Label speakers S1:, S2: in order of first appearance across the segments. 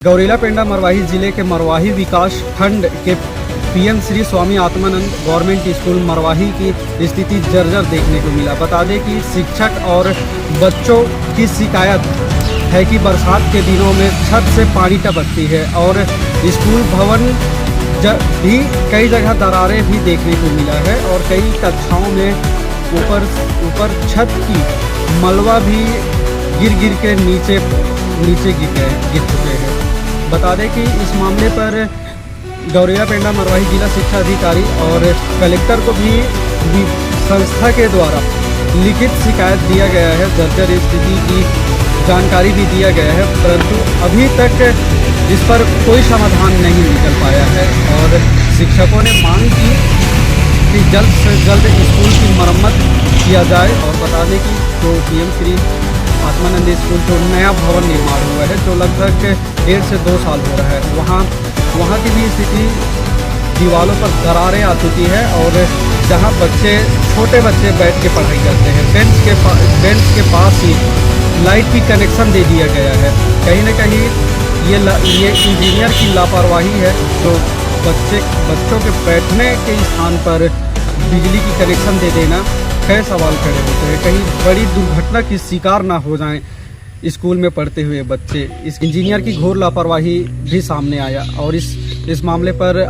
S1: गौरेला पेंडा मरवाही जिले के मरवाही विकास खंड के PM Shri Swami Atmanand government school Marwahi की स्थिति जर्जर देखने को मिला। बता दें कि शिक्षक और बच्चों की शिकायत है कि बरसात के दिनों में छत से पानी टपकती है और स्कूल भवन भी कई जगह दरारें भी देखने को मिला है और कई कक्षाओं में ऊपर छत की मलबा भी गिर के नीचे गिर चुके हैं। बता दें कि इस मामले पर गौरेला पेंडा मरवाही जिला शिक्षा अधिकारी और कलेक्टर को भी संस्था के द्वारा लिखित शिकायत दिया गया है। जर्जर स्थिति की जानकारी भी दिया गया है, परंतु अभी तक इस पर कोई समाधान नहीं निकल पाया है और शिक्षकों ने मांग की कि जल्द से जल्द स्कूल की मरम्मत किया जाए। और बता दें कि जो पीएम श्री आत्मानंद स्कूल जो नया भवन निर्माण हुआ है, जो लगभग 1.5 से 2 साल हो रहा है, वहाँ की भी स्थिति दीवारों पर दरारें आ चुकी है और जहाँ छोटे बच्चे बैठ के पढ़ाई करते हैं, बेंच के पास ही लाइट की कनेक्शन दे दिया गया है। कहीं ना कहीं ये इंजीनियर की लापरवाही है, जो बच्चों के बैठने के स्थान पर बिजली की कनेक्शन दे देना कई सवाल खड़े होते हैं। कहीं बड़ी दुर्घटना की शिकार ना हो जाएं स्कूल में पढ़ते हुए बच्चे। इस इंजीनियर की घोर लापरवाही भी सामने आया और इस मामले पर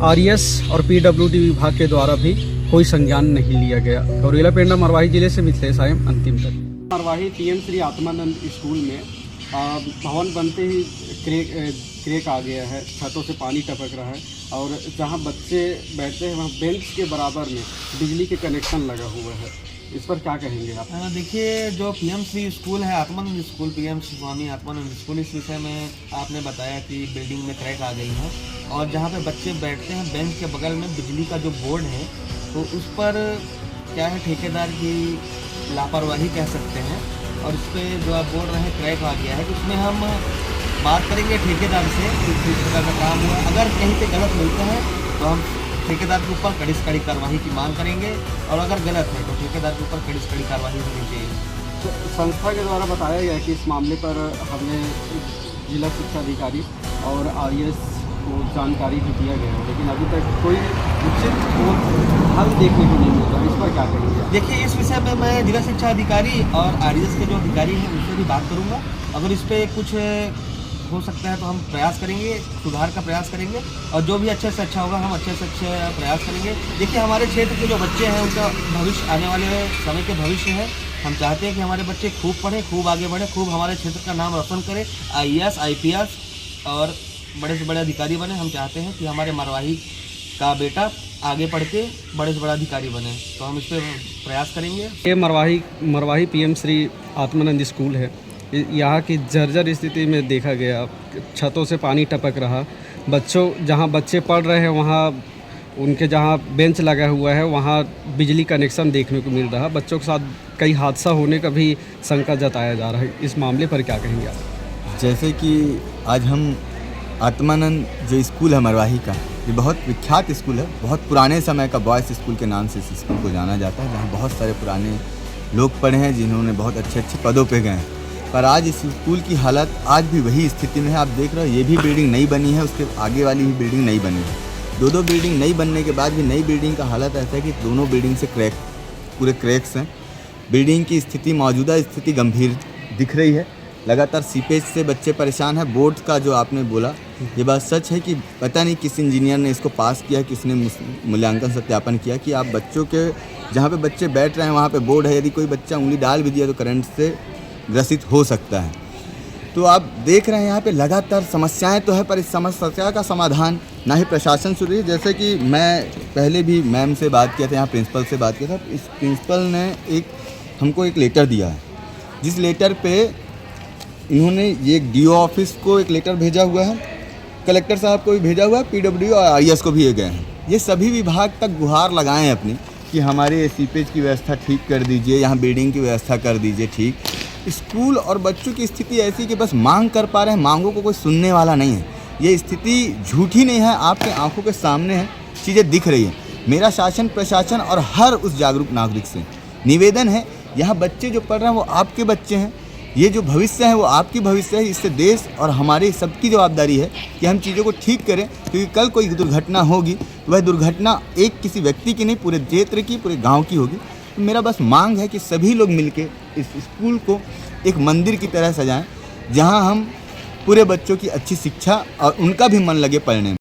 S1: आरईएस और पीडब्ल्यूडी विभाग के द्वारा भी कोई संज्ञान नहीं लिया गया। गौरेला पेंडा मरवाही जिले से मिथिलेश आयम, अंतिम तक। मरवाही पीएम श्री आत्मानंद स्कूल में भवन बनते ही क्रेक आ गया है, छतों से पानी टपक रहा है और जहां बच्चे बैठते हैं वहां बेंच के बराबर में बिजली के कनेक्शन लगा हुआ है। इस पर क्या कहेंगे आप?
S2: देखिए, जो पीएम श्री स्कूल है, Atmanand school, PM Swami Atmanand school, इस विषय में आपने बताया कि बिल्डिंग में क्रैक आ गई है और जहाँ पे बच्चे बैठते हैं बेंच के बगल में बिजली का जो बोर्ड है, तो उस पर क्या है, ठेकेदार की लापरवाही कह सकते हैं और उस पर जो आप बोल रहे हैं क्रैक आ गया है, तो उसमें हम बात करेंगे ठेकेदार से कि किस तरह का काम हुआ। अगर कहीं पे गलत मिलता है तो हम ठेकेदार के ऊपर कड़ी से कड़ी कार्रवाई की मांग करेंगे और अगर गलत है तो ठेकेदार के ऊपर कड़ी से कड़ी कार्रवाई होनी चाहिए।
S1: तो संस्था के द्वारा बताया गया कि इस मामले पर हमने जिला शिक्षा अधिकारी और आरईएस को जानकारी भी दिया गया है, लेकिन अभी तक कोई उचित हल देखने को नहीं मिला। इस पर क्या करेंगे?
S2: देखिए, इस विषय में मैं जिला शिक्षा अधिकारी और आरईएस के जो अधिकारी हैं उनसे भी बात करूँगा। अगर इस पर कुछ हो सकता है तो हम प्रयास करेंगे, सुधार का प्रयास करेंगे और जो भी अच्छे से अच्छा होगा हम अच्छे से अच्छे प्रयास करेंगे। देखिए, हमारे क्षेत्र के जो बच्चे हैं उनका भविष्य, आने वाले समय के भविष्य है। हम चाहते हैं कि हमारे बच्चे खूब पढ़ें, खूब आगे बढ़ें, खूब हमारे क्षेत्र का नाम रोशन करें, आईएएस, आईपीएस और बड़े से बड़े अधिकारी बने। हम चाहते हैं कि हमारे मरवाही का बेटा आगे पढ़ के बड़े से बड़ा अधिकारी बने, तो हम इस पर प्रयास करेंगे।
S1: ये मरवाही पीएम श्री आत्मानंद स्कूल है। यहाँ की जर्जर स्थिति में देखा गया, छतों से पानी टपक रहा, जहाँ बच्चे पढ़ रहे हैं वहाँ उनके जहाँ बेंच लगा हुआ है वहाँ बिजली कनेक्शन देखने को मिल रहा। बच्चों के साथ कई हादसा होने का भी शंका जताया जा रहा है। इस मामले पर क्या कहेंगे आप?
S3: जैसे कि आज हम आत्मानंद जो स्कूल है मरवाही का, ये बहुत विख्यात स्कूल है। बहुत पुराने समय का बॉयज़ स्कूल के नाम से इस स्कूल को जाना जाता है, जहाँ बहुत सारे पुराने लोग पढ़े हैं जिन्होंने बहुत अच्छे पदों पे गए हैं। पर आज इस स्कूल की हालत आज भी वही स्थिति में है। आप देख रहे हो, ये भी बिल्डिंग नई बनी है, उसके आगे वाली भी बिल्डिंग नई बनी है। दो बिल्डिंग नई बनने के बाद भी नई बिल्डिंग का हालत ऐसा है कि दोनों बिल्डिंग से पूरे क्रैक्स हैं। बिल्डिंग की स्थिति, मौजूदा स्थिति गंभीर दिख रही है। लगातार सीपेज से बच्चे परेशान हैं। बोर्ड का जो आपने बोला, ये बात सच है कि पता नहीं किस इंजीनियर ने इसको पास किया, किसने मूल्यांकन सत्यापन किया कि आप बच्चों के जहाँ पे बच्चे बैठ रहे हैं वहाँ पे बोर्ड है, यदि कोई बच्चा उंगली डाल भी दिया तो करंट से ग्रसित हो सकता है। तो आप देख रहे हैं यहाँ पे लगातार समस्याएं तो है, पर इस समस्या का समाधान ना ही प्रशासन सुन रही है। जैसे कि मैं पहले भी मैम से बात किया था, यहाँ प्रिंसिपल से बात किया था। इस प्रिंसिपल ने हमको एक लेटर दिया है, जिस लेटर पे इन्होंने ये डीओ ऑफिस को एक लेटर भेजा हुआ है, कलेक्टर साहब को भी भेजा हुआ है, पीडब्ल्यूडी और आरईएस को भी ये गए हैं। ये सभी विभाग तक गुहार लगाएं अपनी कि हमारे सीपेज की व्यवस्था ठीक कर दीजिए, यहाँ बिल्डिंग की व्यवस्था कर दीजिए ठीक। स्कूल और बच्चों की स्थिति ऐसी कि बस मांग कर पा रहे हैं, मांगों को कोई सुनने वाला नहीं है। ये स्थिति झूठी नहीं है, आपके आंखों के सामने है, चीज़ें दिख रही है। मेरा शासन प्रशासन और हर उस जागरूक नागरिक से निवेदन है, यहाँ बच्चे जो पढ़ रहे हैं वो आपके बच्चे हैं। ये जो भविष्य है वो आपकी भविष्य है। इससे देश और हमारे सबकी जवाबदारी है कि हम चीज़ों को ठीक करें, क्योंकि कल कोई दुर्घटना होगी तो वह दुर्घटना एक किसी व्यक्ति की नहीं, पूरे क्षेत्र की, पूरे गांव की होगी। तो मेरा बस मांग है कि सभी लोग मिलके इस स्कूल को एक मंदिर की तरह सजाएं, जहां हम पूरे बच्चों की अच्छी शिक्षा और उनका भी मन लगे पढ़ने में।